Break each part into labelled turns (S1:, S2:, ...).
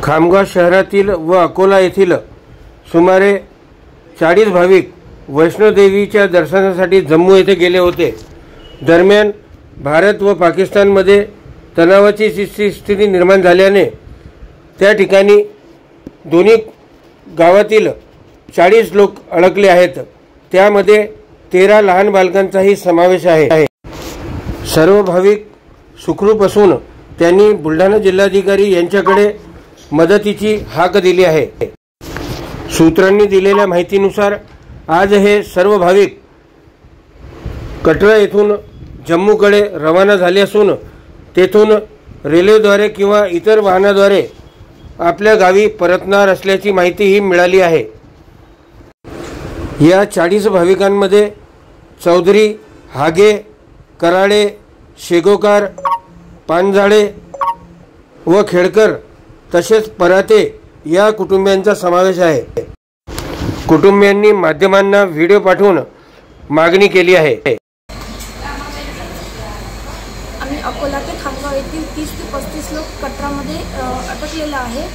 S1: खामगाव शहरातील व अकोला येथील सुमारे 40 भाविक वैष्णोदेवीच्या दर्शनासाठी जम्मू येथे गेले होते। दरम्यान भारत व पाकिस्तानमध्ये तणावाची स्थिती निर्माण झाल्याने त्या ठिकाणी दोन्ही गावातील 40 लोक अडकले आहेत। त्यामध्ये 13 लहान बालकांचाही समावेश आहे। सर्व भाविक सुखरूप असून त्यांनी बुलढाणा जिल्हाधिकारी यांच्याकडे मदतीची हाक दिली आहे। सूत्रांनी दिलेल्या माहितीनुसार आज हे सर्व भाविक कटरा येथून जम्मूकडे रवाना झाले असून तेथून रेल्वेद्वारे किंवा इतर वाहनाद्वारे आपल्या गावी परतणार असल्याची माहितीही मिळाली आहे। या 40 भाविकांमध्ये चौधरी, हागे, कराळे, शेगोकार, पानझाडे व खेडकर तसेच पराते या कुटुंबियांचा समावेश आहे। कुटुंबियांनी माध्यमांना व्हिडिओ पाठवून मागणी केली आहे।
S2: आम्ही अकोला ते खामगाव येथील 30 ते 35 लोक कटरामध्ये अटकलेला आहे।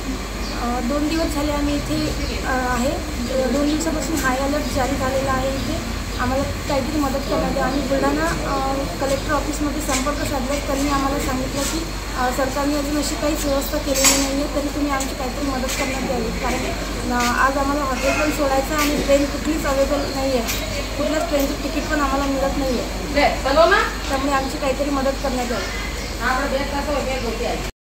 S2: 2 दिवस झाले आम्ही इथे आहे। 2 दिवसापासून हाय अलर्ट जारी झालेला आहे। इथे आम्हाला काहीतरी मदत करण्यात यावी। आम्ही बुलढाणा कलेक्टर ऑफिसमध्ये संपर्क साधला। त्यांनी आम्हाला सांगितलं की सरकारने अजून अशी काहीच व्यवस्था केलेली नाही आहे, तरी तुम्ही आमची काहीतरी मदत करण्यात यावी। कारण आज आम्हाला हॉटेल पण सोडायचं आणि ट्रेन कुठलीच अवेलेबल नाही आहे। कुठल्याच ट्रेनचं तिकीट पण आम्हाला मिळत नाही आहे। त्यामुळे आमची काहीतरी मदत करण्यात यावी।